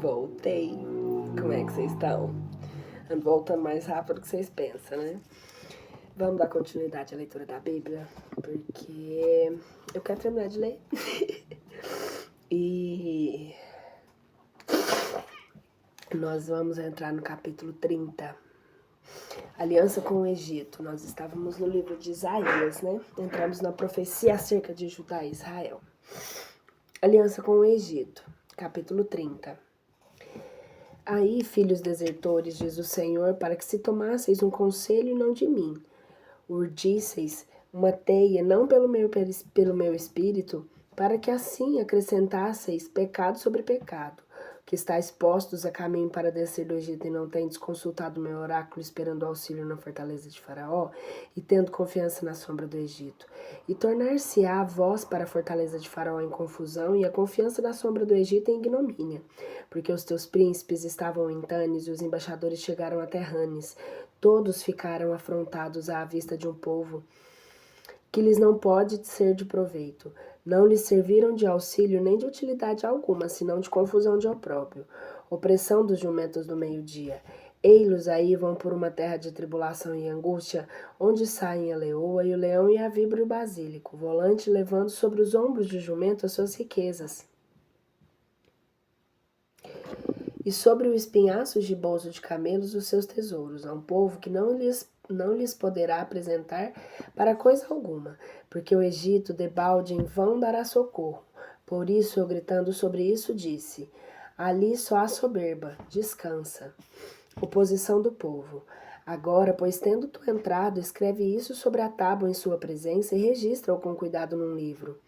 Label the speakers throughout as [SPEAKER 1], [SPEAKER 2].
[SPEAKER 1] Voltei. Como é que vocês estão? Ando voltando mais rápido do que vocês pensam, né? Vamos dar continuidade à leitura da Bíblia, porque eu quero terminar de ler. E nós vamos entrar no capítulo 30. Aliança com o Egito. Nós estávamos no livro de Isaías, né? Entramos na profecia acerca de Judá e Israel. Aliança com o Egito, capítulo 30. Aí, filhos desertores, diz o Senhor, para que se tomasseis um conselho e não de mim. Urdisseis uma teia, não pelo meu espírito, para que assim acrescentasseis pecado sobre pecado, que estáis postos a caminho para descer do Egito e não tendes consultado o meu oráculo, esperando auxílio na fortaleza de Faraó, e tendo confiança na sombra do Egito. E tornar-se-á a voz para a fortaleza de Faraó em confusão, e a confiança na sombra do Egito em ignomínia. Porque os teus príncipes estavam em Tanis, e os embaixadores chegaram até Ranes. Todos ficaram afrontados à vista de um povo que lhes não pode ser de proveito. Não lhes serviram de auxílio nem de utilidade alguma, senão de confusão de opróbrio. Opressão dos jumentos do meio-dia. Ei-los aí vão por uma terra de tribulação e angústia, onde saem a leoa e o leão e a víbora e o basílico, volante levando sobre os ombros do jumento as suas riquezas. E sobre o espinhaço de bolso de camelos os seus tesouros, a um povo que não lhes poderá apresentar para coisa alguma, porque o Egito debalde em vão dará socorro. Por isso eu gritando sobre isso disse, ali só há soberba, descansa. Oposição do povo. Agora, pois tendo tu entrado, escreve isso sobre a tábua em sua presença e registra-o com cuidado num livro.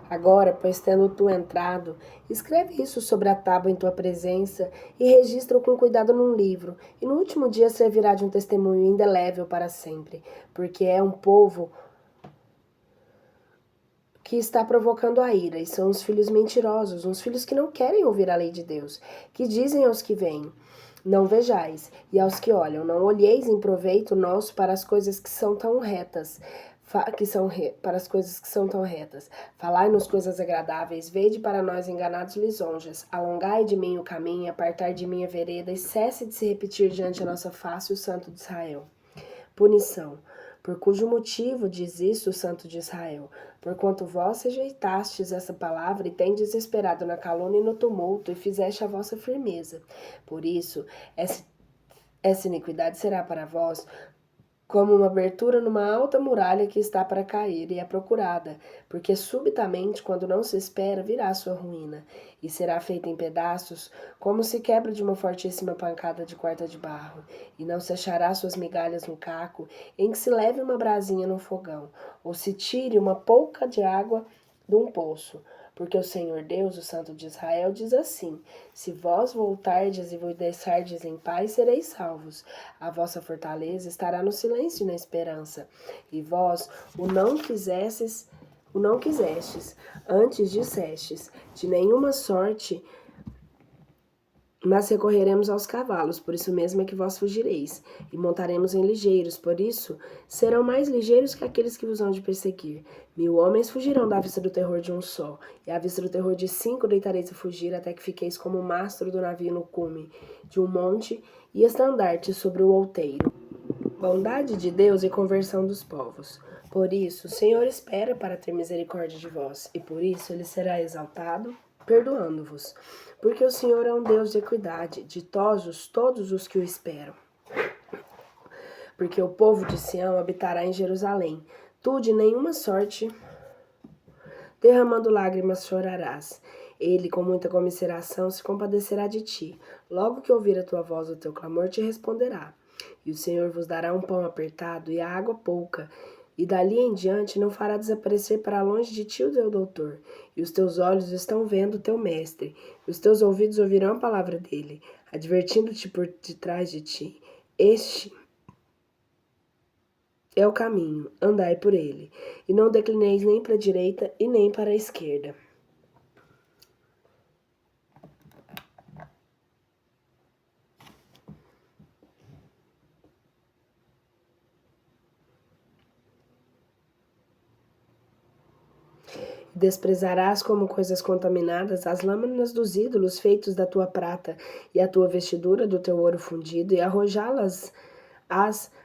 [SPEAKER 1] Agora, pois tendo tu entrado, escreve isso sobre a tábua em tua presença e registra-o com cuidado num livro, e no último dia servirá de um testemunho indelével para sempre, porque é um povo que está provocando a ira, e são os filhos mentirosos, uns filhos que não querem ouvir a lei de Deus, que dizem aos que vêm, não vejais, e aos que olham, não olheis em proveito nosso para as coisas que são tão retas, para as coisas que são tão retas. Falai-nos coisas agradáveis, vede para nós enganados lisonjas. Alongai de mim o caminho, apartai de mim a vereda, e cesse de se repetir diante da nossa face o Santo de Israel. Punição. Por cujo motivo diz isso o Santo de Israel? Porquanto vós rejeitastes essa palavra e tendes esperado na calúnia e no tumulto, e fizeste a vossa firmeza. Por isso, essa iniquidade será para vós como uma abertura numa alta muralha que está para cair e é procurada, porque subitamente, quando não se espera, virá a sua ruína, e será feita em pedaços, como se quebra de uma fortíssima pancada de quarta de barro, e não se achará suas migalhas no caco, em que se leve uma brasinha no fogão, ou se tire uma pouca de água de um poço. Porque o Senhor Deus, o Santo de Israel, diz assim, se vós voltardes e vos deixardes em paz, sereis salvos. A vossa fortaleza estará no silêncio e na esperança. E vós o não quisestes, antes dissestes, de nenhuma sorte, mas recorreremos aos cavalos, por isso mesmo é que vós fugireis, e montaremos em ligeiros, por isso serão mais ligeiros que aqueles que vos hão de perseguir. 1000 homens fugirão da vista do terror de um só, e à vista do terror de 5 deitareis a fugir, até que fiqueis como o mastro do navio no cume de um monte, e estandarte sobre o outeiro. Bondade de Deus e conversão dos povos. Por isso, o Senhor espera para ter misericórdia de vós, e por isso ele será exaltado, perdoando-vos. Porque o Senhor é um Deus de equidade, ditosos todos os que o esperam. Porque o povo de Sião habitará em Jerusalém. Tu de nenhuma sorte, derramando lágrimas, chorarás. Ele, com muita comiseração, se compadecerá de ti. Logo que ouvir a tua voz, o teu clamor te responderá. E o Senhor vos dará um pão apertado e a água pouca, e dali em diante não fará desaparecer para longe de ti o teu doutor. E os teus olhos estão vendo o teu mestre, e os teus ouvidos ouvirão a palavra dele, advertindo-te por detrás de ti. Este é o caminho, andai por ele, e não declineis nem para a direita e nem para a esquerda. e desprezarás como coisas contaminadas as lâminas dos ídolos feitos da tua prata, e a tua vestidura do teu ouro fundido, e arrojá-las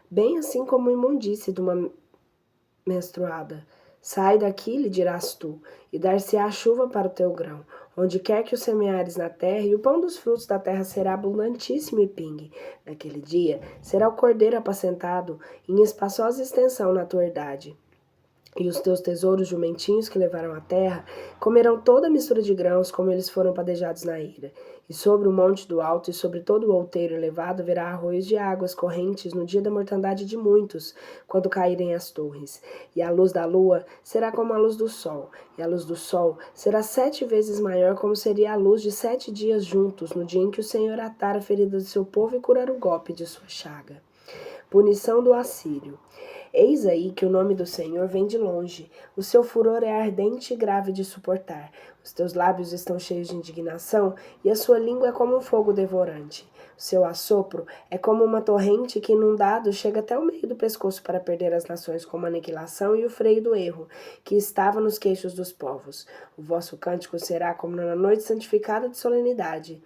[SPEAKER 1] bem assim como imundície de uma menstruada. Sai daqui, lhe dirás tu, e dar-se-á chuva para o teu grão, onde quer que o semeares na terra, e o pão dos frutos da terra será abundantíssimo e pingue. Naquele dia será o cordeiro apacentado em espaçosa extensão na tua herdade. E os teus tesouros jumentinhos que levaram à terra comerão toda a mistura de grãos, como eles foram padejados na ira. E sobre o monte do alto e sobre todo o outeiro elevado haverá arroios de águas correntes no dia da mortandade de muitos, quando caírem as torres. E a luz da lua será como a luz do sol, e a luz do sol será 7 vezes maior, como seria a luz de 7 dias juntos, no dia em que o Senhor atar a ferida do seu povo e curar o golpe de sua chaga. Punição do Assírio. Eis aí que o nome do Senhor vem de longe, o seu furor é ardente e grave de suportar. Os teus lábios estão cheios de indignação, e a sua língua é como um fogo devorante. O seu assopro é como uma torrente que, inundado, chega até o meio do pescoço para perder as nações como a aniquilação e o freio do erro, que estava nos queixos dos povos. O vosso cântico será como na noite santificada de solenidade.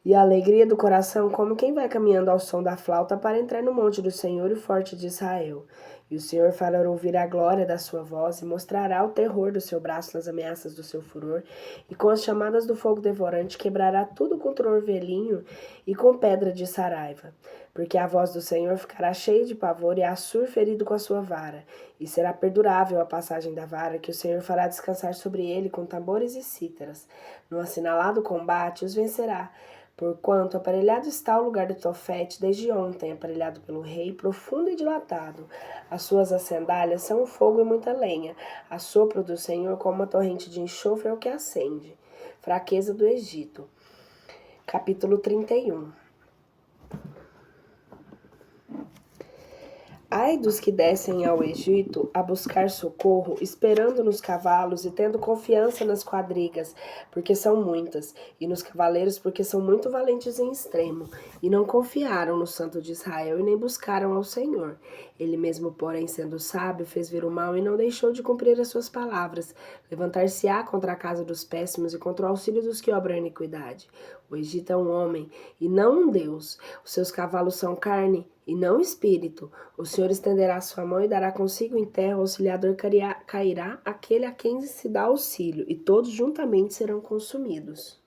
[SPEAKER 1] E a alegria do coração, como quem vai caminhando ao som da flauta para entrar no monte do Senhor e forte de Israel. E o Senhor fará ouvir a glória da sua voz e mostrará o terror do seu braço nas ameaças do seu furor, e com as chamadas do fogo devorante quebrará tudo com torvelinho e com pedra de saraiva. Porque a voz do Senhor ficará cheia de pavor e Assur ferido com a sua vara. E será perdurável a passagem da vara, que o Senhor fará descansar sobre ele com tambores e cítaras. No assinalado combate os vencerá. Porquanto aparelhado está o lugar do Tofete desde ontem, aparelhado pelo rei, profundo e dilatado. As suas sandálias são fogo e muita lenha. A sopro do Senhor como uma torrente de enxofre é o que acende. Fraqueza do Egito. Capítulo 31. Ai dos que descem ao Egito a buscar socorro, esperando nos cavalos e tendo confiança nas quadrigas, porque são muitas, e nos cavaleiros, porque são muito valentes em extremo, e não confiaram no Santo de Israel e nem buscaram ao Senhor. Ele mesmo, porém, sendo sábio, fez vir o mal e não deixou de cumprir as suas palavras. Levantar-se-á contra a casa dos péssimos e contra o auxílio dos que obram a iniquidade. O Egito é um homem e não um Deus. Os seus cavalos são carne e não espírito. O Senhor estenderá sua mão e dará consigo em terra, o auxiliador cairá aquele a quem se dá auxílio, e todos juntamente serão consumidos.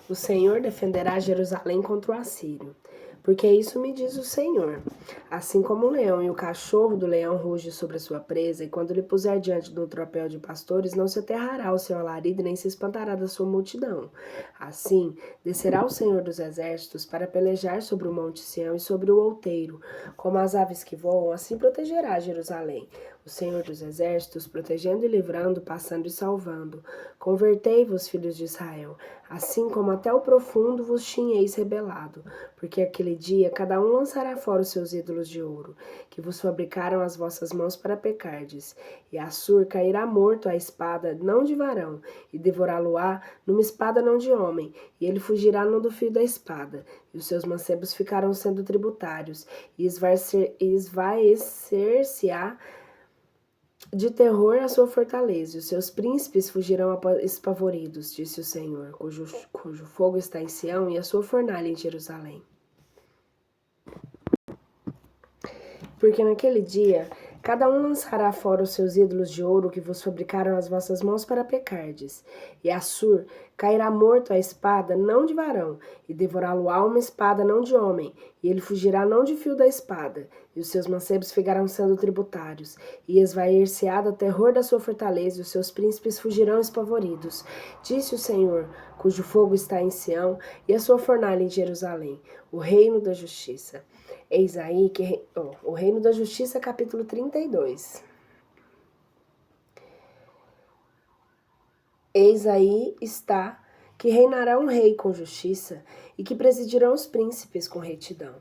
[SPEAKER 1] O Senhor defenderá Jerusalém contra o Assírio. Porque isso me diz o Senhor. Assim como o leão e o cachorro do leão ruge sobre a sua presa, e quando lhe puser diante do tropel de pastores, não se aterrará o seu alarido, nem se espantará da sua multidão. Assim, descerá o Senhor dos exércitos para pelejar sobre o monte Sião e sobre o outeiro. Como as aves que voam, assim protegerá Jerusalém. O Senhor dos exércitos, protegendo e livrando, passando e salvando. Convertei-vos, filhos de Israel, assim como até o profundo vos tinheis rebelado, porque aquele dia cada um lançará fora os seus ídolos de ouro, que vos fabricaram as vossas mãos para pecardes. E Assur cairá morto à espada, não de varão, e devorá-lo-á numa espada não de homem, e ele fugirá não do fio da espada. E os seus mancebos ficarão sendo tributários, e esvaecer-se-á de terror a sua fortaleza, e os seus príncipes fugirão espavoridos, disse o Senhor, cujo fogo está em Sião e a sua fornalha em Jerusalém. Porque naquele dia cada um lançará fora os seus ídolos de ouro que vos fabricaram as vossas mãos para pecardes. E Assur cairá morto à espada, não de varão, e devorá-lo-á uma espada, não de homem, e ele fugirá não de fio da espada, e os seus mancebos ficarão sendo tributários, e esvair-se-á do terror da sua fortaleza, e os seus príncipes fugirão espavoridos. Disse o Senhor, cujo fogo está em Sião, e a sua fornalha em Jerusalém, o reino da justiça. Eis aí que o reino da justiça, capítulo 32. Eis aí está que reinará um rei com justiça, e que presidirão os príncipes com retidão.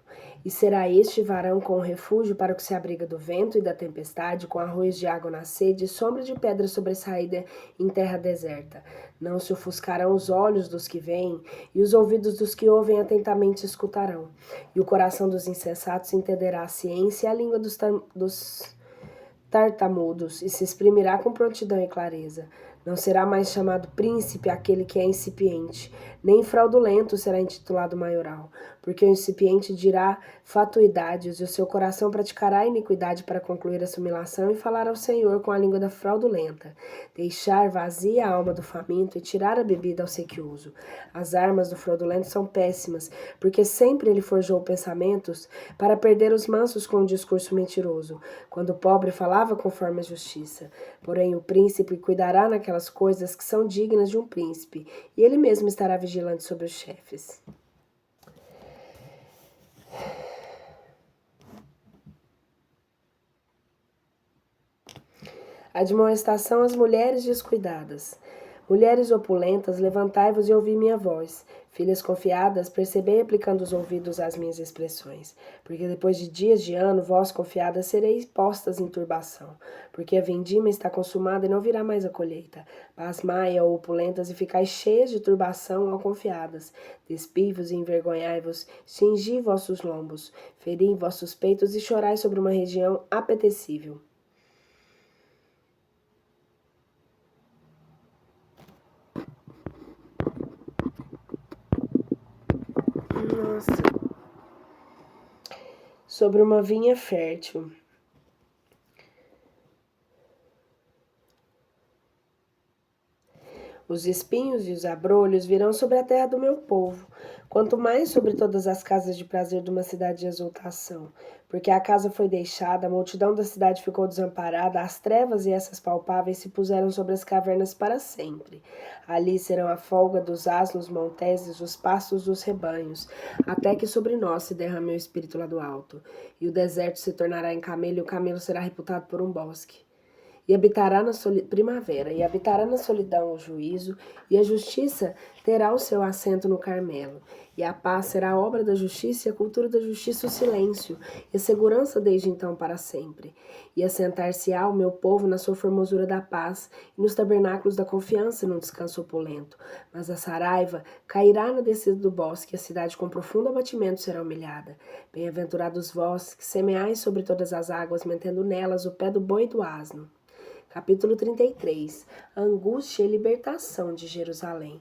[SPEAKER 1] E será este varão com refúgio para o que se abriga do vento e da tempestade, com arroios de água na sede e sombra de pedra sobressaída em terra deserta. Não se ofuscarão os olhos dos que veem, e os ouvidos dos que ouvem atentamente escutarão. E o coração dos insensatos entenderá a ciência e a língua dos tartamudos, e se exprimirá com prontidão e clareza. Não será mais chamado príncipe aquele que é incipiente, nem fraudulento será intitulado maioral, porque o incipiente dirá fatuidades, e o seu coração praticará a iniquidade para concluir a assimilação e falar ao Senhor com a língua da fraudulenta, deixar vazia a alma do faminto e tirar a bebida ao sequioso. As armas do fraudulento são péssimas, porque sempre ele forjou pensamentos para perder os mansos com um discurso mentiroso, quando o pobre falava conforme a justiça. Porém o príncipe cuidará naquelas coisas que são dignas de um príncipe, e ele mesmo estará vigilante sobre os chefes. Admoestação às mulheres descuidadas. Mulheres opulentas, levantai-vos e ouvi minha voz. Filhas confiadas, percebei aplicando os ouvidos às minhas expressões. Porque depois de dias de ano, vós confiadas sereis postas em turbação. Porque a vindima está consumada e não virá mais a colheita. Pasmai, ó opulentas, e ficais cheias de turbação, ó confiadas. Despiai-vos e envergonhai-vos, cingi vossos lombos, feri vossos peitos e chorai sobre uma região apetecível. Nossa. Sobre uma vinha fértil. Os espinhos e os abrolhos virão sobre a terra do meu povo, quanto mais sobre todas as casas de prazer de uma cidade de exultação. Porque a casa foi deixada, a multidão da cidade ficou desamparada, as trevas e essas palpáveis se puseram sobre as cavernas para sempre. Ali serão a folga dos asnos monteses, os pastos dos rebanhos, até que sobre nós se derrame o espírito lá do alto. E o deserto se tornará em camelo, e o camelo será reputado por um bosque. E habitará na primavera, e habitará na solidão o juízo, e a justiça terá o seu assento no Carmelo. E a paz será a obra da justiça, e a cultura da justiça o silêncio, e a segurança desde então para sempre. E assentar-se-á o meu povo na sua formosura da paz, e nos tabernáculos da confiança num descanso opulento. Mas a saraiva cairá na descida do bosque, e a cidade com profundo abatimento será humilhada. Bem-aventurados vós, que semeais sobre todas as águas, metendo nelas o pé do boi e do asno. Capítulo 33. Angústia e libertação de Jerusalém.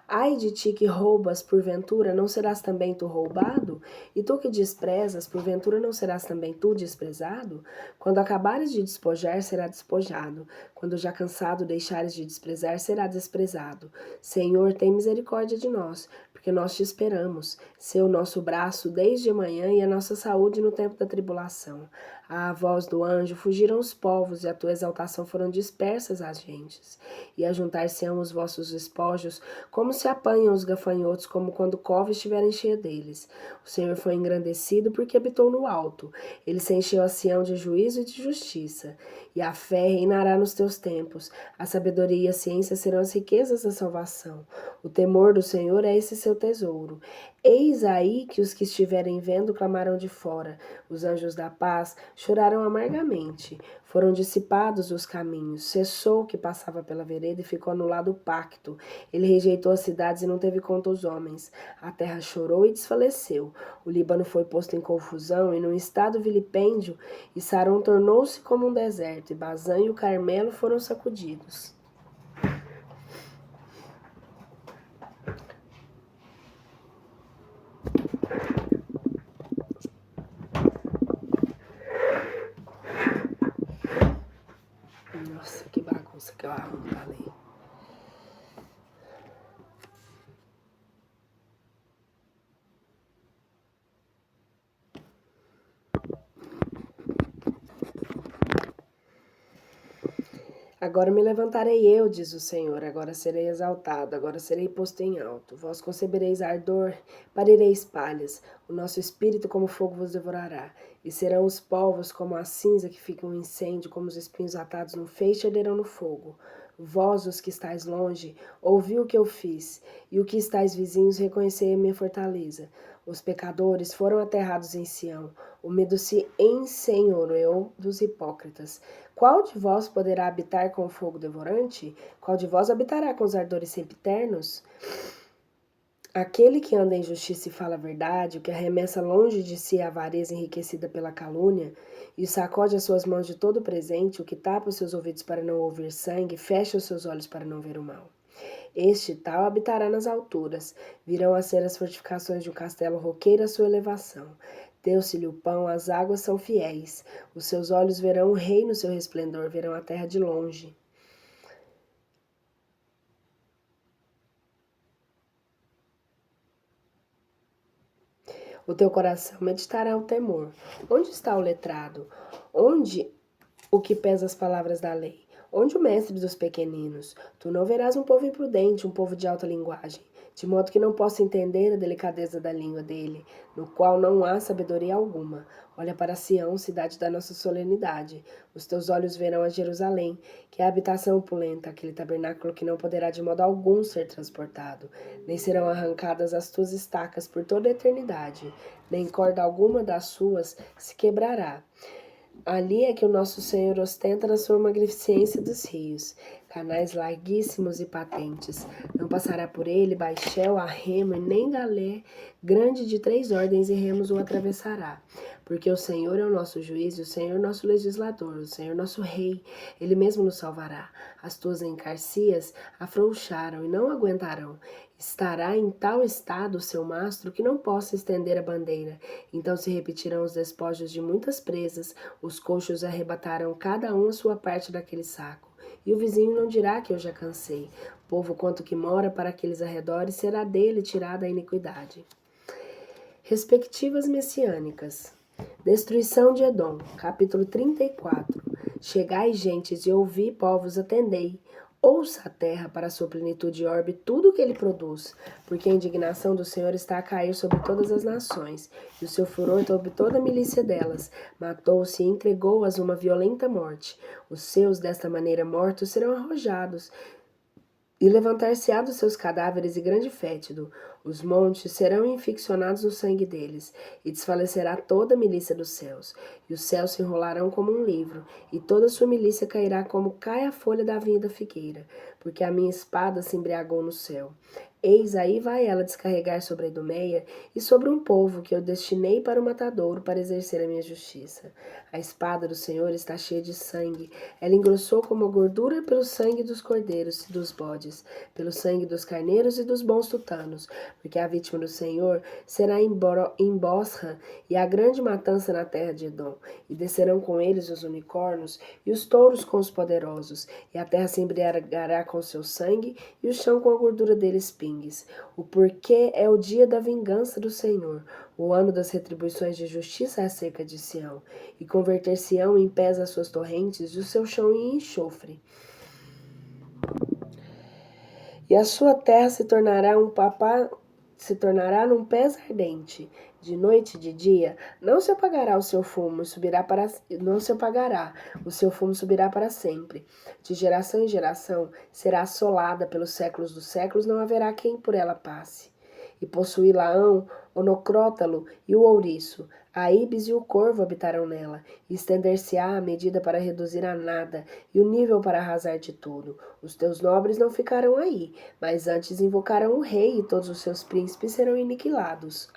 [SPEAKER 1] Ai de ti que roubas, porventura, não serás também tu roubado? E tu que desprezas, porventura não serás também tu desprezado? Quando acabares de despojar, será despojado. Quando já cansado deixares de desprezar, será desprezado. Senhor, tem misericórdia de nós, porque nós te esperamos. Sê o nosso braço desde amanhã e a nossa saúde no tempo da tribulação. À voz do anjo fugiram os povos, e a tua exaltação foram dispersas as gentes. E ajuntar-se-ão os vossos despojos, como se apanham os gafanhotos, como quando cova estiverem cheia deles. O Senhor foi engrandecido porque habitou no alto. Ele se encheu a Sião de juízo e de justiça. E a fé reinará nos teus tempos. A sabedoria e a ciência serão as riquezas da salvação. O temor do Senhor é esse seu tesouro. Eis aí que os que estiverem vendo clamarão de fora. Os anjos da paz choraram amargamente. Foram dissipados os caminhos. Cessou o que passava pela vereda e ficou anulado o pacto. Ele rejeitou as cidades e não teve conta os homens. A terra chorou e desfaleceu. O Líbano foi posto em confusão e num estado vilipêndio, e Saron tornou-se como um deserto, e Bazã e o Carmelo foram sacudidos. Nossa, que bagunça que eu arrumo pra ler. Agora me levantarei eu, diz o Senhor, agora serei exaltado, agora serei posto em alto. Vós concebereis ardor, parireis palhas, o nosso espírito como fogo vos devorará. E serão os povos como a cinza que fica um incêndio, como os espinhos atados no feixe arderão no fogo. Vós, os que estáis longe, ouvi o que eu fiz, e o que estáis vizinhos, reconhecei a minha fortaleza. Os pecadores foram aterrados em Sião, o medo se ensenhoreou dos hipócritas. Qual de vós poderá habitar com o fogo devorante? Qual de vós habitará com os ardores sempiternos? Aquele que anda em justiça e fala a verdade, o que arremessa longe de si a avareza enriquecida pela calúnia, e sacode as suas mãos de todo presente, o que tapa os seus ouvidos para não ouvir sangue, fecha os seus olhos para não ver o mal. Este tal habitará nas alturas, virão a ser as fortificações de um castelo roqueiro a sua elevação. Deu-se-lhe o pão, as águas são fiéis, os seus olhos verão o rei no seu resplendor, verão a terra de longe. O teu coração meditará o temor. Onde está o letrado? Onde o que pesa as palavras da lei? Onde o mestre dos pequeninos? Tu não verás um povo imprudente, um povo de alta linguagem, de modo que não possa entender a delicadeza da língua dele, no qual não há sabedoria alguma. Olha para Sião, cidade da nossa solenidade. Os teus olhos verão a Jerusalém, que é a habitação opulenta, aquele tabernáculo que não poderá de modo algum ser transportado, nem serão arrancadas as tuas estacas por toda a eternidade, nem corda alguma das suas se quebrará. Ali é que o nosso Senhor ostenta na sua magnificência dos rios, canais larguíssimos e patentes. Não passará por ele baixel a remo, e nem galé grande de 3 ordens e remos o atravessará. Porque o Senhor é o nosso juiz, o Senhor nosso legislador, o Senhor nosso rei, ele mesmo nos salvará. As tuas encarcias afrouxaram e não aguentarão. Estará em tal estado o seu mastro que não possa estender a bandeira. Então se repetirão os despojos de muitas presas, os coxos arrebatarão cada um a sua parte daquele saco. E o vizinho não dirá que eu já cansei. Povo quanto que mora para aqueles arredores, será dele tirada a iniquidade. Respectivas messiânicas. Destruição de Edom, capítulo 34. Chegai, gentes, e ouvi, povos, atendei. Ouça a terra para a sua plenitude e orbe tudo o que ele produz, porque a indignação do Senhor está a cair sobre todas as nações, e o seu furor sobre toda a milícia delas. Matou-se e entregou-as uma violenta morte. Os seus, desta maneira mortos, serão arrojados, e levantar-se-á dos seus cadáveres e grande fétido. Os montes serão infeccionados no sangue deles, e desfalecerá toda a milícia dos céus. E os céus se enrolarão como um livro, e toda a sua milícia cairá como cai a folha da vinha da figueira, porque a minha espada se embriagou no céu. Eis aí vai ela descarregar sobre a Idumeia e sobre um povo que eu destinei para o matadouro para exercer a minha justiça. A espada do Senhor está cheia de sangue, ela engrossou como a gordura pelo sangue dos cordeiros e dos bodes, pelo sangue dos carneiros e dos bons tutanos, porque a vítima do Senhor será em Bosra e a grande matança na terra de Edom, e descerão com eles os unicórnios e os touros com os poderosos, e a terra se embriagará com o seu sangue e o chão com a gordura deles pingues. O porquê é o dia da vingança do Senhor, o ano das retribuições de justiça acerca de Sião, e converter-se-ão em pés as suas torrentes e o seu chão em enxofre. E a sua terra se tornará num pés ardente. De noite e de dia não se apagará o seu fumo, não se apagará, o seu fumo subirá para sempre. De geração em geração será assolada pelos séculos dos séculos, não haverá quem por ela passe. E possuí-la-ão o nocrótalo e o ouriço, a íbis e o corvo habitarão nela, e estender-se-á a medida para reduzir a nada, e o nível para arrasar de tudo. Os teus nobres não ficarão aí, mas antes invocarão o rei, e todos os seus príncipes serão aniquilados.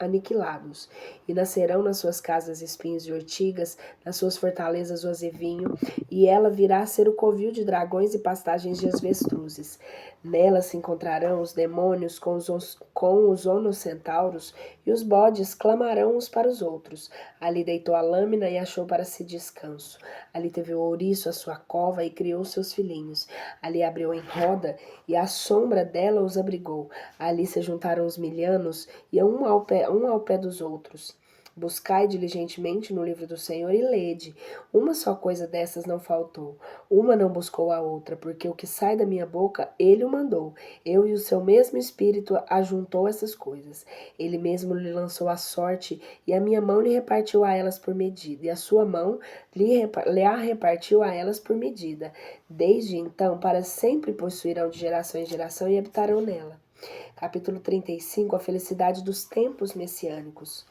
[SPEAKER 1] E nascerão nas suas casas espinhos e ortigas, nas suas fortalezas o azevinho, e ela virá a ser o covil de dragões e pastagens de avestruzes. Nela se encontrarão os demônios com os onocentauros, e os bodes clamarão uns para os outros. Ali deitou a lâmina e achou para si descanso. Ali teve o ouriço a sua cova e criou seus filhinhos. Ali abriu em roda e a sombra dela os abrigou. Ali se juntaram os milhanos e um ao pé dos outros. Buscai diligentemente no livro do Senhor e lede. Uma só coisa dessas não faltou. Uma não buscou a outra, porque o que sai da minha boca, ele o mandou. Eu e o seu mesmo espírito ajuntou essas coisas. Ele mesmo lhe lançou a sorte, e a minha mão lhe repartiu a elas por medida, e a sua mão lhe a repartiu a elas por medida. Desde então, para sempre possuirão de geração em geração e habitarão nela. Capítulo 35, a felicidade dos tempos messiânicos.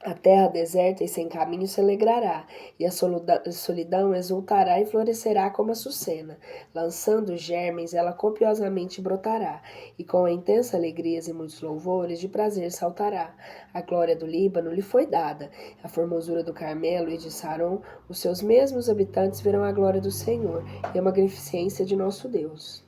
[SPEAKER 1] A terra deserta e sem caminho se alegrará, e a solidão exultará e florescerá como a açucena. Lançando germens, ela copiosamente brotará, e com intensa alegrias e muitos louvores, de prazer saltará. A glória do Líbano lhe foi dada, a formosura do Carmelo e de Saron, os seus mesmos habitantes verão a glória do Senhor e a magnificência de nosso Deus.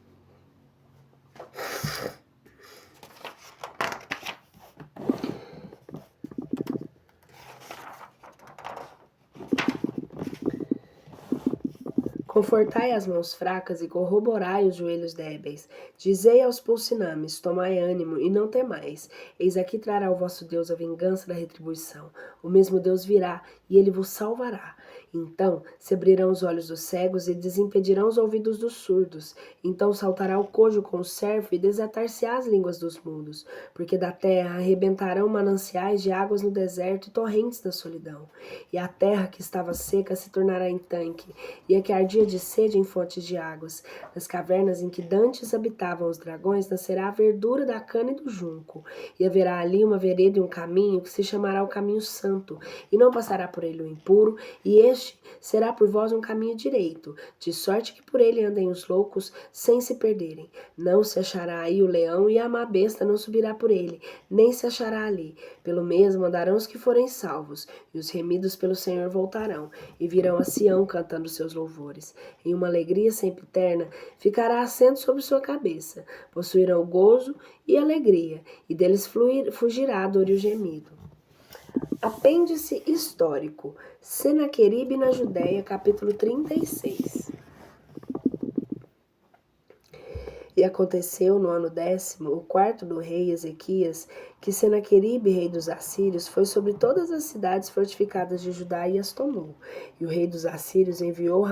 [SPEAKER 1] Confortai as mãos fracas e corroborai os joelhos débeis. Dizei aos pulsinames, tomai ânimo e não temais. Eis aqui trará o vosso Deus a vingança da retribuição. O mesmo Deus virá e ele vos salvará. Então se abrirão os olhos dos cegos e desimpedirão os ouvidos dos surdos. Então saltará o cojo com o servo e desatar-se-á as línguas dos mudos. Porque da terra arrebentarão mananciais de águas no deserto e torrentes da solidão. E a terra que estava seca se tornará em tanque, e a que ardia de sede em fontes de águas. Nas cavernas em que dantes habitavam os dragões, nascerá a verdura da cana e do junco. E haverá ali uma vereda e um caminho que se chamará o caminho santo, e não passará por ele o impuro, e este será por vós um caminho direito, de sorte que por ele andem os loucos sem se perderem. Não se achará aí o leão, e a má besta não subirá por ele, nem se achará ali. Pelo mesmo andarão os que forem salvos, e os remidos pelo Senhor voltarão, e virão a Sião cantando seus louvores. Em uma alegria sempiterna ficará assento sobre sua cabeça. Possuirão gozo e alegria, e deles fugirá a dor e o gemido. Apêndice histórico. Senaqueribe na Judéia, capítulo 36. E aconteceu no ano 10º, o quarto do rei Ezequias, que Senaqueribe, rei dos assírios, foi sobre todas as cidades fortificadas de Judá e as tomou. E o rei dos assírios enviou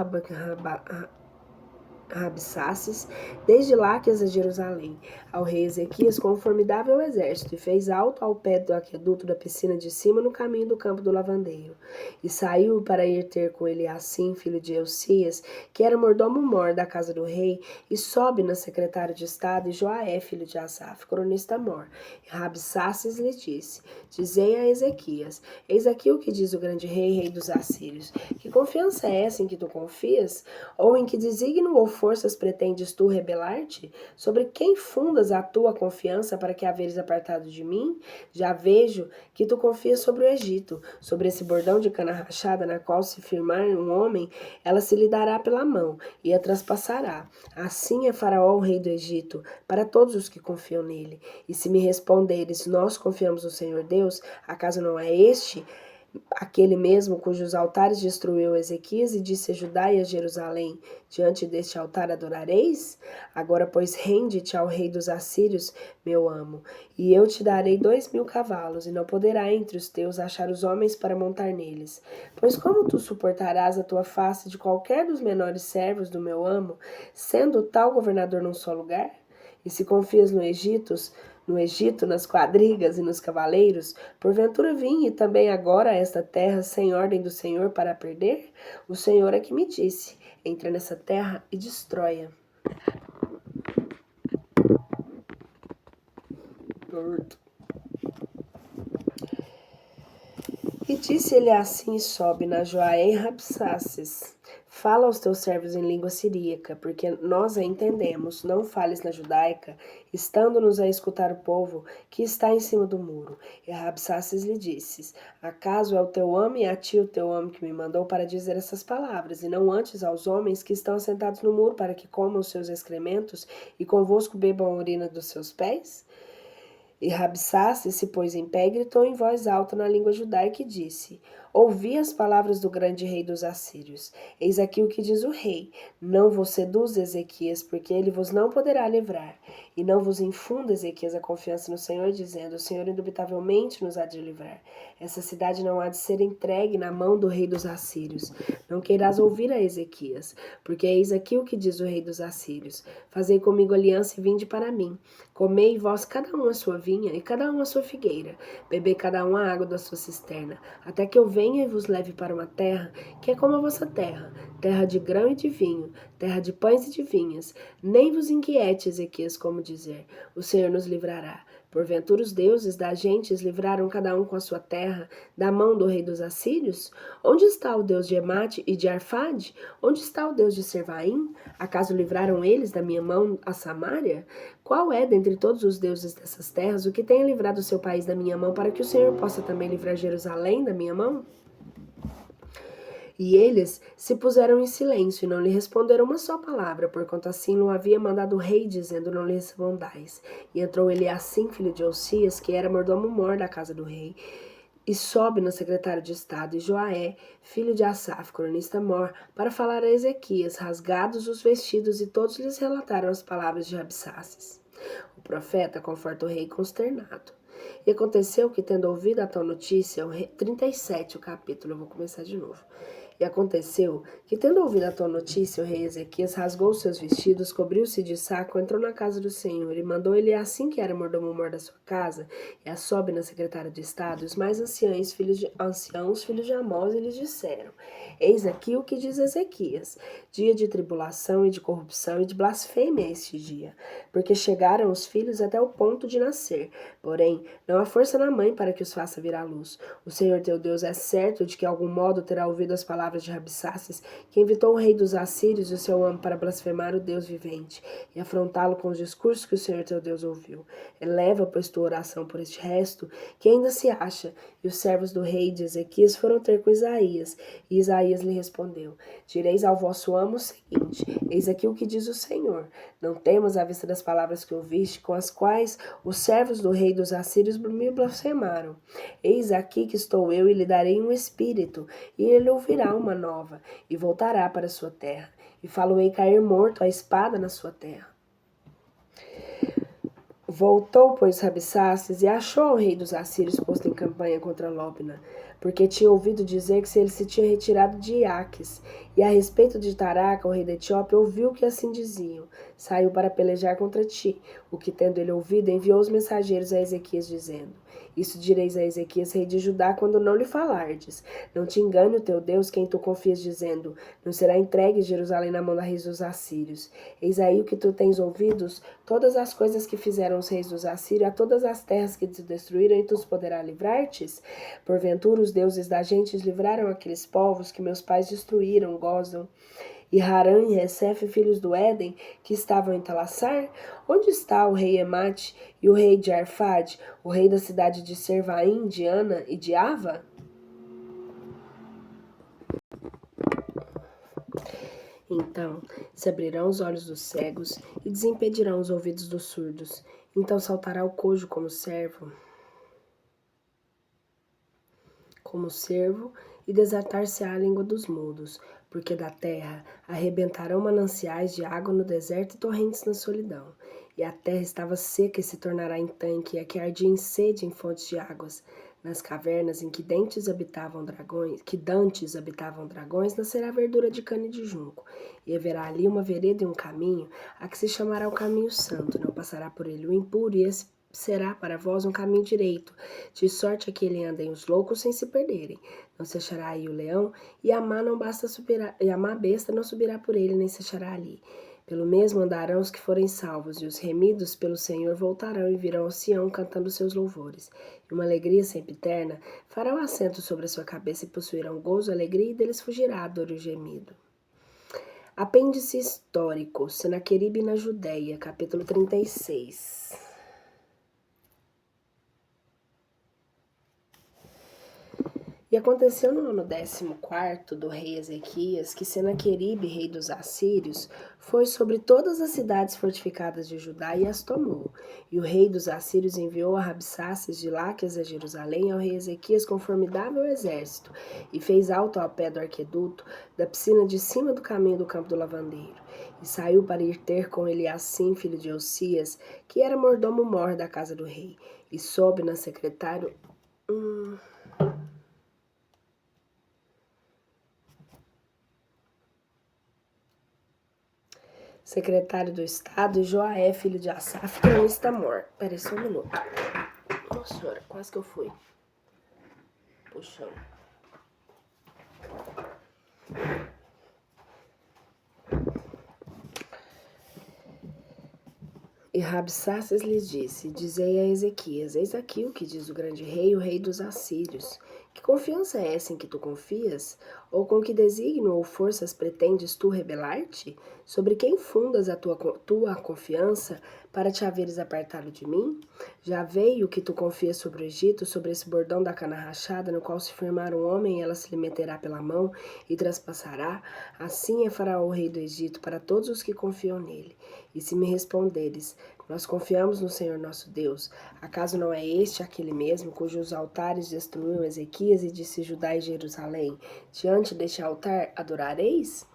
[SPEAKER 1] Rabsaces, desde Láquias a Jerusalém, ao rei Ezequias com um formidável exército, e fez alto ao pé do aqueduto da piscina de cima no caminho do campo do lavandeiro. E saiu para ir ter com ele Assim, filho de Eucias, que era mordomo-mor da casa do rei, e Sobna, secretário de estado, e Joaé, filho de Asaf, cronista-mor. E Rabsaces lhe disse: Dizei a Ezequias: Eis aqui o que diz o grande rei, rei dos assírios. Que confiança é essa em que tu confias? Ou em que desígnio ou forças pretendes tu rebelar-te? Sobre quem fundas a tua confiança para que haveres apartado de mim? Já vejo que tu confias sobre o Egito, sobre esse bordão de cana rachada na qual se firmar um homem, ela se lhe dará pela mão e a traspassará. Assim é Faraó, o rei do Egito, para todos os que confiam nele. E se me responderes, nós confiamos no Senhor Deus, acaso não é este aquele mesmo cujos altares destruiu Ezequias e disse a Judá e a Jerusalém: Diante deste altar adorareis? Agora, pois, rende-te ao rei dos assírios, meu amo, e eu te darei 2000 cavalos, e não poderá entre os teus achar os homens para montar neles. Pois como tu suportarás a tua face de qualquer dos menores servos do meu amo, sendo tal governador num só lugar? E se confias no Egito, nas quadrigas e nos cavaleiros, porventura vim e também agora a esta terra sem ordem do Senhor para a perder? O Senhor é que me disse: entra nessa terra e destrói-a. E disse ele assim: sobe na Joaé e Rabsaces. Fala aos teus servos em língua siríaca, porque nós a entendemos. Não fales na judaica, estando-nos a escutar o povo que está em cima do muro. E Rabsaces lhe disse: acaso é o teu homem e a ti o teu homem que me mandou para dizer essas palavras, e não antes aos homens que estão assentados no muro para que comam os seus excrementos e convosco bebam a urina dos seus pés? E Rabsaces se pôs em pé e gritou em voz alta na língua judaica e disse: ouvi as palavras do grande rei dos assírios. Eis aqui o que diz o rei: não vos seduz, Ezequias, porque ele vos não poderá livrar. E não vos infunda, Ezequias, a confiança no Senhor, dizendo: o Senhor indubitavelmente nos há de livrar. Essa cidade não há de ser entregue na mão do rei dos assírios. Não queirás ouvir a Ezequias, porque eis aqui o que diz o rei dos assírios: fazei comigo aliança e vinde para mim. Comei vós cada um a sua vinha e cada um a sua figueira. Bebei cada um a água da sua cisterna, até que eu venha e vos leve para uma terra que é como a vossa terra, terra de grão e de vinho, terra de pães e de vinhas. Nem vos inquiete, Ezequias, como dizer: o Senhor nos livrará. Porventura os deuses das gentes livraram cada um com a sua terra da mão do rei dos assírios? Onde está o Deus de Emate e de Arfade? Onde está o Deus de Servaim? Acaso livraram eles da minha mão a Samária? Qual é, dentre todos os deuses dessas terras, o que tenha livrado o seu país da minha mão, para que o Senhor possa também livrar Jerusalém da minha mão? E eles se puseram em silêncio e não lhe responderam uma só palavra, porquanto assim o havia mandado o rei, dizendo: não lhe respondais. E entrou Eliacim, filho de Osias, que era mordomo-mor da casa do rei, e sobe no secretário de Estado, e Joaé, filho de Asaf, cronista-mor, para falar a Ezequias, rasgados os vestidos, e todos lhes relataram as palavras de Rabsaces. O profeta conforta o rei consternado. E aconteceu que, tendo ouvido a tal notícia, 37 o capítulo, eu vou começar de novo. E aconteceu que, tendo ouvido a tal notícia, o rei Ezequias rasgou seus vestidos, cobriu-se de saco, entrou na casa do Senhor e mandou ele, assim que era mordomo-mor da sua casa, e a Sobna, secretária de Estado, os mais anciãos, filhos de Amós, e lhes disseram: eis aqui o que diz Ezequias: dia de tribulação e de corrupção e de blasfêmia é este dia, porque chegaram os filhos até o ponto de nascer, porém não há força na mãe para que os faça vir à luz. O Senhor teu Deus é certo de que, de algum modo, terá ouvido as palavras de Rabsaces, que invitou o rei dos assírios e o seu amo para blasfemar o Deus vivente e afrontá-lo com os discursos que o Senhor teu Deus ouviu. Eleva, pois, tua oração por este resto, que ainda se acha. E os servos do rei de Ezequias foram ter com Isaías, e Isaías lhe respondeu: direis ao vosso amo o seguinte: eis aqui o que diz o Senhor: não temas à vista das palavras que ouviste, com as quais os servos do rei dos assírios me blasfemaram. Eis aqui que estou eu, e lhe darei um espírito, e ele ouvirá uma nova, e voltará para sua terra, e falo-ei cair morto a espada na sua terra. Voltou, pois, Rabsaces, e achou o rei dos assírios posto em campanha contra Lobna, porque tinha ouvido dizer que ele se tinha retirado de Iaques. E a respeito de Taraca, o rei da Etiópia, ouviu que assim diziam: saiu para pelejar contra ti. O que, tendo ele ouvido, enviou os mensageiros a Ezequias, dizendo: isso direis a Ezequias, rei de Judá, quando não lhe falardes: não te engane o teu Deus, quem tu confias, dizendo: não será entregue Jerusalém na mão da reis dos assírios. Eis aí o que tu tens ouvidos, todas as coisas que fizeram os reis dos assírios, a todas as terras que te destruíram, e tu os poderá livrar-te? Porventura os deuses da gente livraram aqueles povos que meus pais destruíram, gozam, e Harã e Resef, filhos do Éden, que estavam em Talassar? Onde está o rei Emate e o rei de Arfade, o rei da cidade de Servaim, de Ana e de Ava? Então se abrirão os olhos dos cegos e desimpedirão os ouvidos dos surdos. Então saltará o cojo como servo, e desatar-se-á a língua dos mudos, porque da terra arrebentarão mananciais de água no deserto e torrentes na solidão. E a terra estava seca e se tornará em tanque, e a que ardia em sede em fontes de águas. Nas cavernas em que dantes habitavam dragões, nascerá verdura de cana e de junco. E haverá ali uma vereda e um caminho, a que se chamará o caminho santo. Não passará por ele o impuro, e esse será para vós um caminho direito, de sorte a que ele andem os loucos sem se perderem. Não se achará aí o leão, e a má besta não subirá por ele, nem se achará ali. Pelo mesmo andarão os que forem salvos, e os remidos pelo Senhor voltarão e virão ao Sião cantando seus louvores. E uma alegria sempiterna fará o assento sobre a sua cabeça, e possuirão gozo, alegria, e deles fugirá a dor e o gemido. Apêndice histórico: Senaqueribe na Judéia, capítulo 36. E aconteceu no ano 14º do rei Ezequias, que Senaqueribe, rei dos assírios, foi sobre todas as cidades fortificadas de Judá e as tomou. E o rei dos assírios enviou a Rabsaces de Láquias a Jerusalém ao rei Ezequias com formidável exército, e fez alto ao pé do arqueduto, da piscina de cima do caminho do campo do lavandeiro. E saiu para ir ter com Eliacim, filho de Osias, que era mordomo-mor da casa do rei, e soube na secretário... secretário do Estado, e Joaé, filho de Asaf, cronista mor. Peraí, só um minuto. Nossa senhora, quase que eu fui. Puxando. E Rabsaces lhes disse: Dizei a Ezequias: Eis aqui o que diz o grande rei, o rei dos assírios. Que confiança é essa em que tu confias? Ou com que desígnio ou forças pretendes tu rebelar-te? Sobre quem fundas a tua confiança para te haveres apartado de mim? Já veio que tu confias sobre o Egito, sobre esse bordão da cana rachada, no qual se firmar um homem, ela se lhe meterá pela mão e traspassará? Assim é Faraó, o rei do Egito, para todos os que confiam nele. E se me responderes: Nós confiamos no Senhor nosso Deus, acaso não é este aquele mesmo, cujos altares destruiu Ezequias e disse Judá e Jerusalém: Diante deste altar adorareis?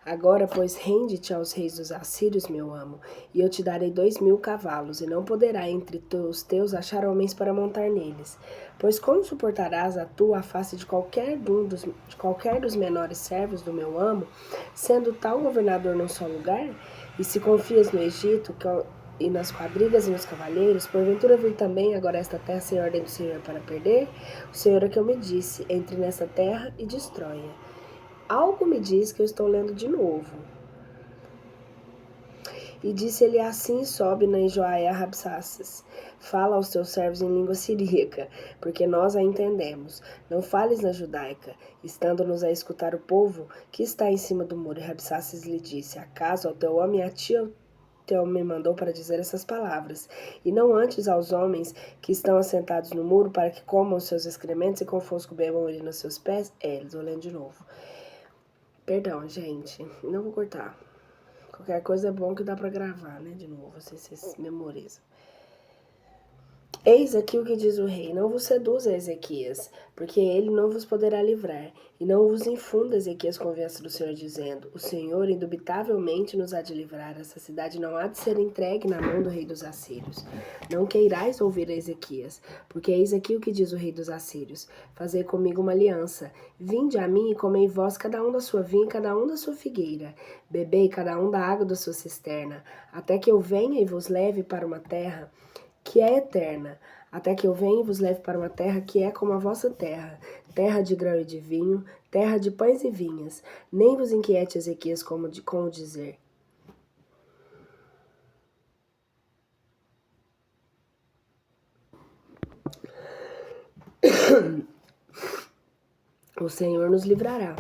[SPEAKER 1] Agora, pois, rende-te aos reis dos assírios, meu amo, e eu te darei 2.000 cavalos, e não poderá entre os teus achar homens para montar neles. Pois como suportarás a tua a face de qualquer dos menores servos do meu amo, sendo tal governador num só lugar? E se confias no Egito, e nas quadrigas e nos cavaleiros, porventura vir também agora esta terra sem ordem do Senhor para perder? O Senhor é que eu me disse: entre nessa terra e destrói-a. Algo me diz que eu estou lendo de novo. E disse ele assim: sobe na Joaé a Rabsaces. Fala aos teus servos em língua siríaca, porque nós a entendemos. Não fales na judaica, estando-nos a escutar o povo que está em cima do muro. E Rabsaces lhe disse: acaso ao teu homem e a ti teu me mandou para dizer essas palavras, e não antes aos homens que estão assentados no muro, para que comam os seus excrementos e com fosco bebam ele nos seus pés? Estou lendo de novo. Perdão, gente, não vou cortar. Qualquer coisa é bom que dá pra gravar, né, de novo, vocês memorizam. Eis aqui o que diz o rei: não vos seduza, Ezequias, porque ele não vos poderá livrar, e não vos infunda, Ezequias, conversa do Senhor, dizendo: o Senhor indubitavelmente nos há de livrar, essa cidade não há de ser entregue na mão do rei dos assírios. Não queirais ouvir a Ezequias, porque eis aqui o que diz o rei dos assírios: fazei comigo uma aliança, vinde a mim e comei vós cada um da sua vinha e cada um da sua figueira, bebei cada um da água da sua cisterna, até que eu venha e vos leve para uma terra que é eterna, até que eu venha e vos leve para uma terra que é como a vossa terra, terra de grão e de vinho, terra de pães e vinhas. Nem vos inquiete, Ezequias, com o dizer. O Senhor nos livrará.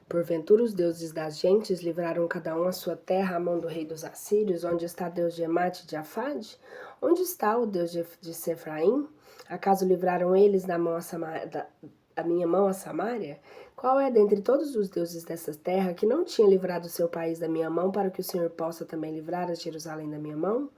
[SPEAKER 1] Porventura os deuses das gentes livraram cada um a sua terra à mão do rei dos assírios? Onde está Deus de Emate e de Afade? Onde está o Deus de Sefraim? Acaso livraram eles da minha mão a Samaria? Qual é dentre todos os deuses dessa terra que não tinha livrado o seu país da minha mão, para que o Senhor possa também livrar a Jerusalém da minha mão?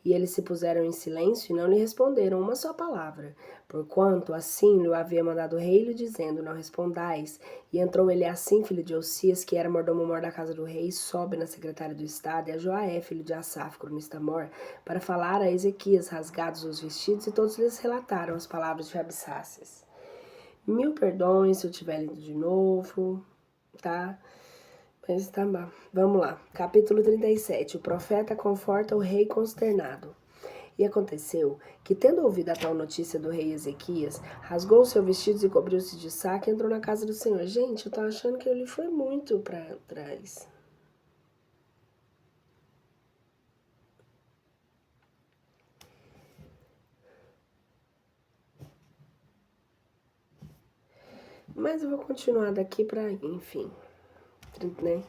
[SPEAKER 1] E eles se puseram em silêncio e não lhe responderam uma só palavra, porquanto assim lhe havia mandado o rei, lhe dizendo: não respondais. E entrou Eliacim, filho de Osias, que era mordomo-mor da casa do rei, sobe na secretária do estado, e a Joaé, filho de Asaf, cronista-mor, para falar a Ezequias, rasgados os vestidos, e todos lhes relataram as palavras de Rabsaces. 1000 perdões se eu estiver lendo de novo, tá? Mas tá bom. Vamos lá. Capítulo 37. O profeta conforta o rei consternado. E aconteceu que, tendo ouvido a tal notícia do rei Ezequias, rasgou seus vestidos e cobriu-se de saco e entrou na casa do Senhor. Gente, eu tô achando que ele foi muito pra trás. Mas eu vou continuar daqui pra, enfim, né?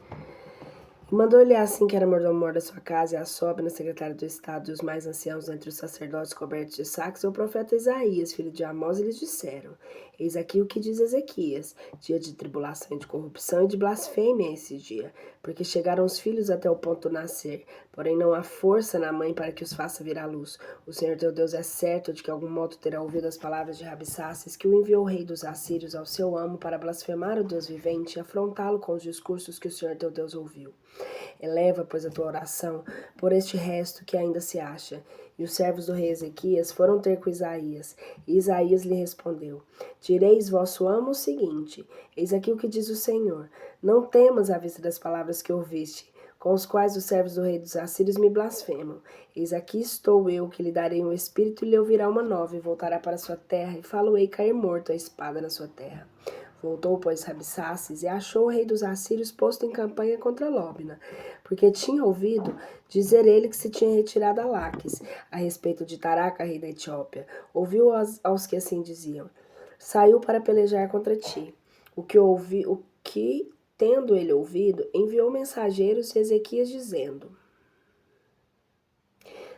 [SPEAKER 1] Mandou-lhe assim que era mordomo da sua casa, e a Sobna, secretária do estado, e os mais anciãos entre os sacerdotes cobertos de sacos, e o profeta Isaías, filho de Amós, e lhes disseram: Eis aqui o que diz Ezequias: dia de tribulação e de corrupção e de blasfêmia é esse dia, porque chegaram os filhos até o ponto do nascer, porém não há força na mãe para que os faça vir à luz. O Senhor teu Deus é certo de que algum modo terá ouvido as palavras de Rabsaces, que o enviou o rei dos assírios ao seu amo para blasfemar o Deus vivente e afrontá-lo com os discursos que o Senhor teu Deus ouviu. Eleva, pois, a tua oração por este resto que ainda se acha. E os servos do rei Ezequias foram ter com Isaías. E Isaías lhe respondeu: Direis vosso amo o seguinte: Eis aqui o que diz o Senhor: Não temas à vista das palavras que ouviste, com os quais os servos do rei dos assírios me blasfemam. Eis aqui estou eu, que lhe darei um espírito e lhe ouvirá uma nova, e voltará para sua terra, e falo-ei cair morto a espada na sua terra. Voltou, pois, Rabsaces, e achou o rei dos assírios posto em campanha contra Lóbna, porque tinha ouvido dizer ele que se tinha retirado a Laques, a respeito de Taraca, rei da Etiópia. Ouviu aos que assim diziam: Saiu para pelejar contra ti. O que, tendo ele ouvido, enviou mensageiros a Ezequias, dizendo: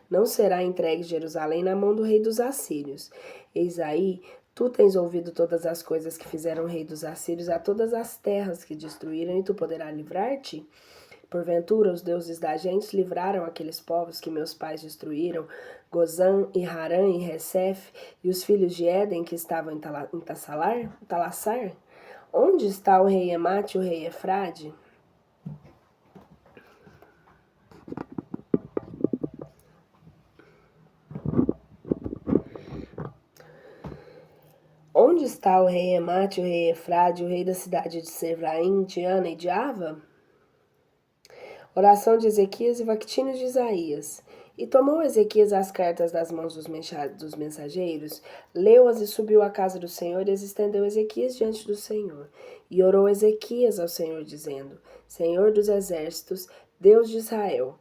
[SPEAKER 1] Não será entregue Jerusalém na mão do rei dos assírios. Eis aí, tu tens ouvido todas as coisas que fizeram o rei dos assírios a todas as terras que destruíram, e tu poderás livrar-te? Porventura, os deuses da gente livraram aqueles povos que meus pais destruíram, Gozã e Harã e Resef, e os filhos de Éden que estavam em Talassar? Onde está o rei Emate e o rei Efrade? Onde está o rei Emate, o rei Efrade, o rei da cidade de Sefraim, de Ana e de Ava? Oração de Ezequias e vactínios de Isaías. E tomou Ezequias as cartas das mãos dos mensageiros, leu-as e subiu à casa do Senhor, e as estendeu Ezequias diante do Senhor. E orou Ezequias ao Senhor, dizendo: Senhor dos exércitos, Deus de Israel,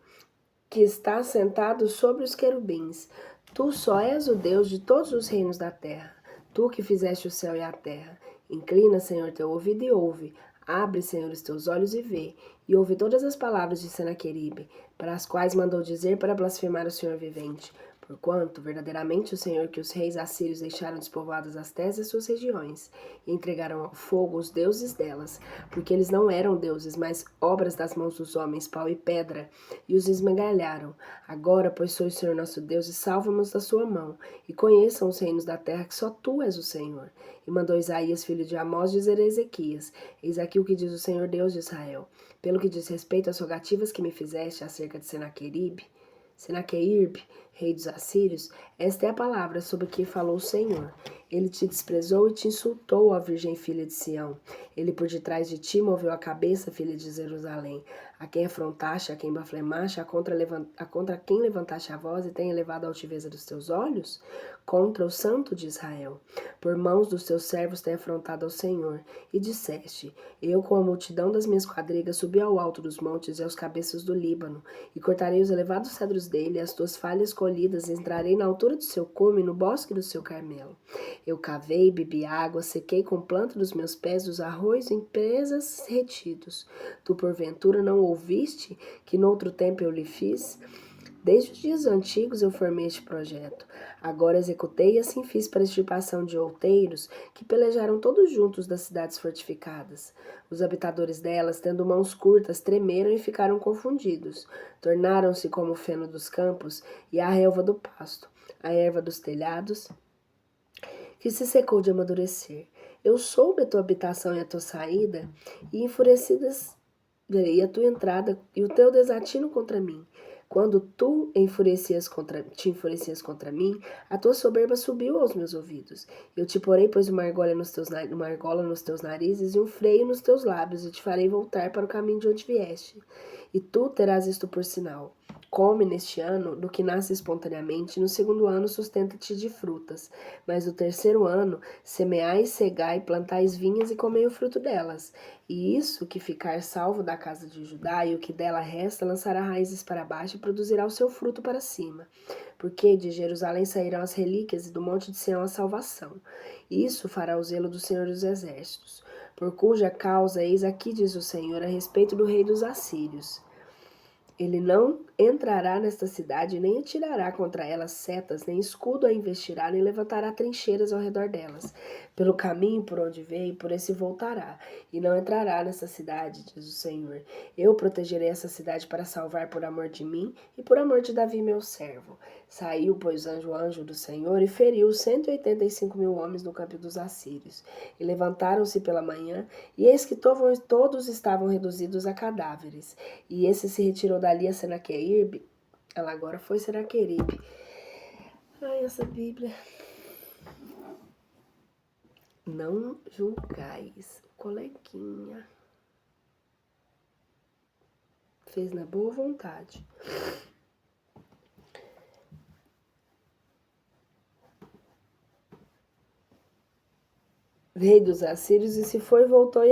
[SPEAKER 1] que está sentado sobre os querubins, tu só és o Deus de todos os reinos da terra. Tu que fizeste o céu e a terra. Inclina, Senhor, teu ouvido e ouve. Abre, Senhor, os teus olhos e vê. E ouve todas as palavras de Senaqueribe, para as quais mandou dizer para blasfemar o Senhor vivente. Porquanto, verdadeiramente, o Senhor que os reis assírios deixaram despovoadas as terras e suas regiões, e entregaram ao fogo os deuses delas, porque eles não eram deuses, mas obras das mãos dos homens, pau e pedra, e os esmigalharam. Agora, pois, sois o Senhor nosso Deus, e salva-nos da sua mão, e conheçam os reinos da terra, que só tu és o Senhor. E mandou Isaías, filho de Amós, dizer a Ezequias: Eis aqui o que diz o Senhor Deus de Israel. Pelo que diz respeito às rogativas que me fizeste acerca de Senaqueribe, rei dos assírios, esta é a palavra sobre que falou o Senhor. Ele te desprezou e te insultou, ó virgem filha de Sião. Ele por detrás de ti moveu a cabeça, filha de Jerusalém. A quem afrontaste, a quem blasfemaste, a contra quem levantaste a voz e tem elevado a altiveza dos teus olhos? Contra o santo de Israel. Por mãos dos teus servos tem afrontado ao Senhor. E disseste: Eu com a multidão das minhas quadrigas subi ao alto dos montes e aos cabeças do Líbano, e cortarei os elevados cedros dele, e as tuas falhas colhidas, e entrarei na altura do seu cume, no bosque do seu Carmelo. Eu cavei, bebi água, sequei com planta dos meus pés os arroios em presas retidos. Tu porventura não ouviste que noutro tempo eu lhe fiz? Desde os dias antigos eu formei este projeto. Agora executei e assim fiz para a extirpação de outeiros que pelejaram todos juntos das cidades fortificadas. Os habitadores delas, tendo mãos curtas, tremeram e ficaram confundidos. Tornaram-se como o feno dos campos e a relva do pasto, a erva dos telhados, que se secou de amadurecer. Eu soube a tua habitação e a tua saída, e enfurecidas e a tua entrada e o teu desatino contra mim. Quando tu te enfurecias contra mim, a tua soberba subiu aos meus ouvidos. Eu te porei, pois, uma argola nos teus narizes e um freio nos teus lábios, e te farei voltar para o caminho de onde vieste. E tu terás isto por sinal. Come neste ano do que nasce espontaneamente, e no segundo ano sustenta-te de frutas. Mas no terceiro ano semeai, cegai, plantais vinhas e comei o fruto delas. E isso que ficar salvo da casa de Judá e o que dela resta lançará raízes para baixo e produzirá o seu fruto para cima. Porque de Jerusalém sairão as relíquias e do monte de Sião a salvação. Isso fará o zelo do Senhor dos Exércitos. Por cuja causa, eis aqui diz o Senhor a respeito do rei dos assírios. Ele não entrará nesta cidade, nem atirará contra ela setas, nem escudo a investirá, nem levantará trincheiras ao redor delas. Pelo caminho por onde veio, por esse voltará, e não entrará nessa cidade, diz o Senhor. Eu protegerei essa cidade para salvar por amor de mim e por amor de Davi, meu servo. Saiu, pois, o anjo do Senhor e feriu 185.000 homens no campo dos assírios. E levantaram-se pela manhã, e eis que todos estavam reduzidos a cadáveres. E esse se retirou dali a Senaqueribe. Ela agora foi Senaqueribe. Ai, essa Bíblia. Não julgais. Coleguinha. Fez na boa vontade. Rei dos assírios, e se foi, voltou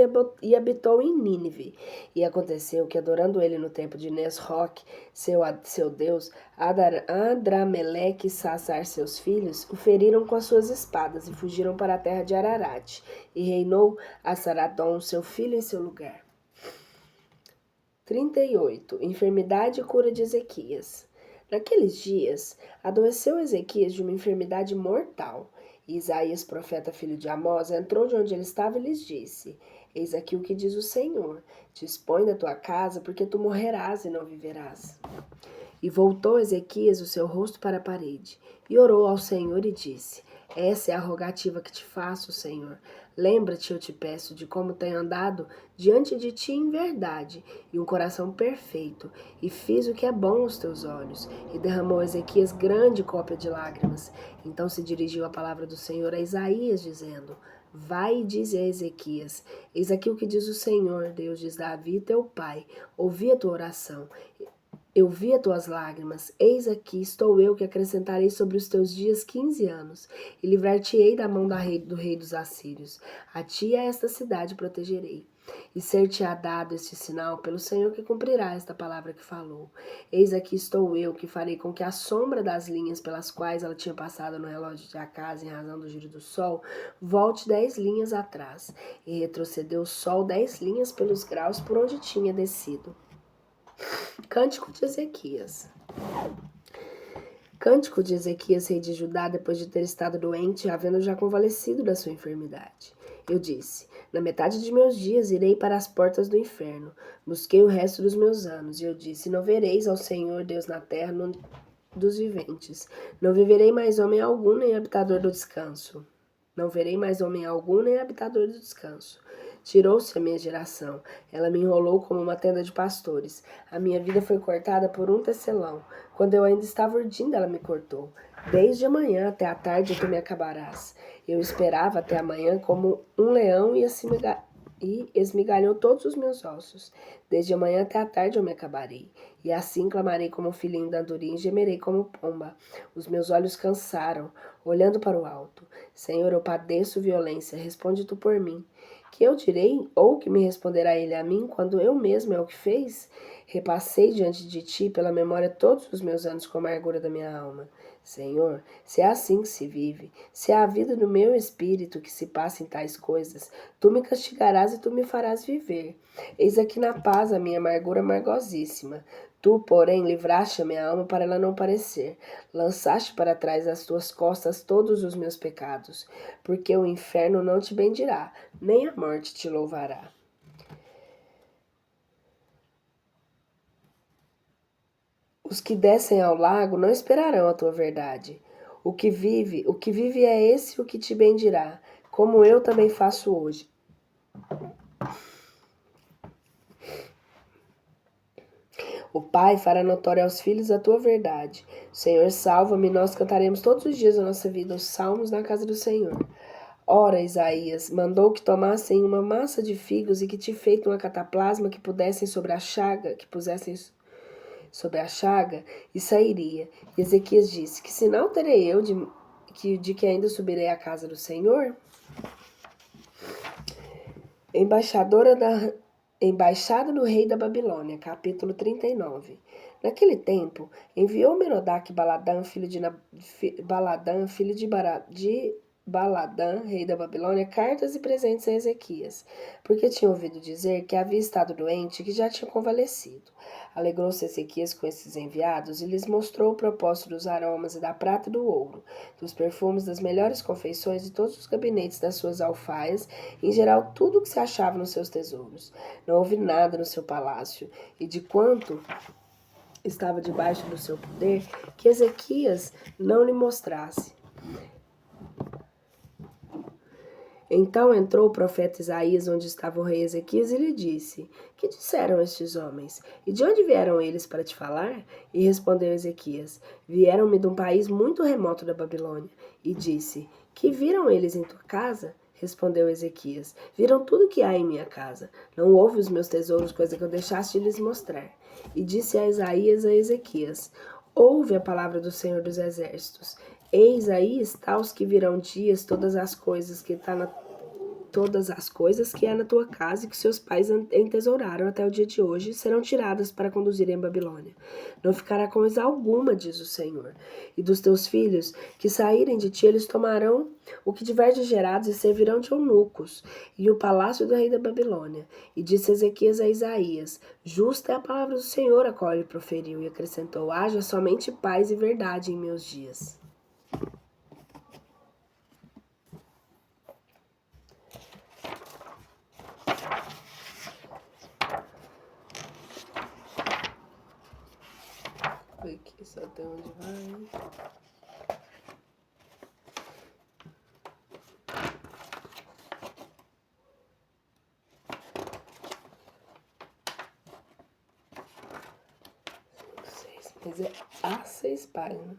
[SPEAKER 1] e habitou em Nínive. E aconteceu que, adorando ele no tempo de Nesroque, seu deus, Adrameleque e Sassar, seus filhos, o feriram com as suas espadas e fugiram para a terra de Ararat. E reinou Assaradom, seu filho, em seu lugar. 38. Enfermidade e cura de Ezequias. Naqueles dias, adoeceu Ezequias de uma enfermidade mortal. E Isaías, profeta filho de Amós, entrou de onde ele estava e lhes disse: Eis aqui o que diz o Senhor: dispõe da tua casa, porque tu morrerás e não viverás. E voltou Ezequias o seu rosto para a parede, e orou ao Senhor e disse: Essa é a rogativa que te faço, Senhor. Lembra-te, eu te peço, de como tenho andado diante de ti em verdade, e um coração perfeito, e fiz o que é bom aos teus olhos. E derramou Ezequias grande cópia de lágrimas. Então se dirigiu a palavra do Senhor a Isaías, dizendo: Vai e dize a Ezequias: Eis aqui o que diz o Senhor, Deus de Davi, teu pai. Ouvi a tua oração. Eu vi as tuas lágrimas, eis aqui estou eu que acrescentarei sobre os teus dias 15 anos, e livrar-te-ei da mão do rei dos assírios. A ti e a esta cidade protegerei. E ser-te-á dado este sinal pelo Senhor que cumprirá esta palavra que falou. Eis aqui estou eu que farei com que a sombra das linhas pelas quais ela tinha passado no relógio de Acás em razão do giro do sol, volte 10 linhas atrás, e retrocedeu o sol 10 linhas pelos graus por onde tinha descido. Cântico de Ezequias. Cântico de Ezequias, rei de Judá, depois de ter estado doente, havendo já convalescido da sua enfermidade. Eu disse: na metade de meus dias irei para as portas do inferno. Busquei o resto dos meus anos, e eu disse: não vereis ao Senhor Deus na terra dos viventes. Não viverei mais homem algum, nem habitador do descanso. Não verei mais homem algum, nem habitador do descanso. Tirou-se a minha geração, ela me enrolou como uma tenda de pastores. A minha vida foi cortada por um tecelão. Quando eu ainda estava urdindo, ela me cortou. Desde amanhã até a tarde tu me acabarás. Eu esperava até amanhã como um leão e esmigalhou todos os meus ossos. Desde amanhã até a tarde eu me acabarei. E assim clamarei como um filhinho da andorinha e gemerei como pomba. Os meus olhos cansaram, olhando para o alto. Senhor, eu padeço violência, responde tu por mim. Que eu direi, ou que me responderá ele a mim, quando eu mesmo é o que fez? Repassei diante de ti pela memória todos os meus anos com a amargura da minha alma. Senhor, se é assim que se vive, se é a vida do meu espírito que se passa em tais coisas, tu me castigarás e tu me farás viver. Eis aqui na paz a minha amargura amargosíssima. Tu, porém, livraste a minha alma para ela não parecer. Lançaste para trás das tuas costas todos os meus pecados, porque o inferno não te bendirá, nem a morte te louvará. Os que descem ao lago não esperarão a tua verdade. O que vive é esse o que te bendirá, como eu também faço hoje. O Pai fará notória aos filhos a tua verdade. Senhor, salva-me, nós cantaremos todos os dias da nossa vida os salmos na casa do Senhor. Ora, Isaías mandou que tomassem uma massa de figos e que te feito uma cataplasma que pusessem sobre a chaga, e sairia. E Ezequias disse: que sinal terei eu de que ainda subirei à casa do Senhor? Embaixada do rei da Babilônia, capítulo 39. Naquele tempo, enviou Merodach Baladã, filho de Baladã, rei da Babilônia, cartas e presentes a Ezequias, porque tinha ouvido dizer que havia estado doente e que já tinha convalescido. Alegrou-se Ezequias com esses enviados e lhes mostrou o propósito dos aromas e da prata e do ouro, dos perfumes, das melhores confeições e todos os gabinetes das suas alfaias, em geral tudo o que se achava nos seus tesouros. Não houve nada no seu palácio, e de quanto estava debaixo do seu poder, que Ezequias não lhe mostrasse. Então entrou o profeta Isaías onde estava o rei Ezequias e lhe disse: Que disseram estes homens? E de onde vieram eles para te falar? E respondeu Ezequias: Vieram-me de um país muito remoto da Babilônia. E disse: Que viram eles em tua casa? Respondeu Ezequias: Viram tudo que há em minha casa. Não houve os meus tesouros, coisa que eu deixaste de lhes mostrar. E disse a Isaías a Ezequias: Ouve a palavra do Senhor dos Exércitos. Eis aí está os que virão dias, todas as coisas que há na tua casa e que seus pais entesouraram até o dia de hoje serão tiradas para conduzirem a Babilônia. Não ficará coisa alguma, diz o Senhor. E dos teus filhos que saírem de ti, eles tomarão o que tiver de gerados e servirão de eunucos, e o palácio do rei da Babilônia. E disse Ezequias a Isaías: Justa é a palavra do Senhor, a qual ele proferiu, e acrescentou: Haja somente paz e verdade em meus dias. Aqui só até onde vai. Mas é a 6 páginas.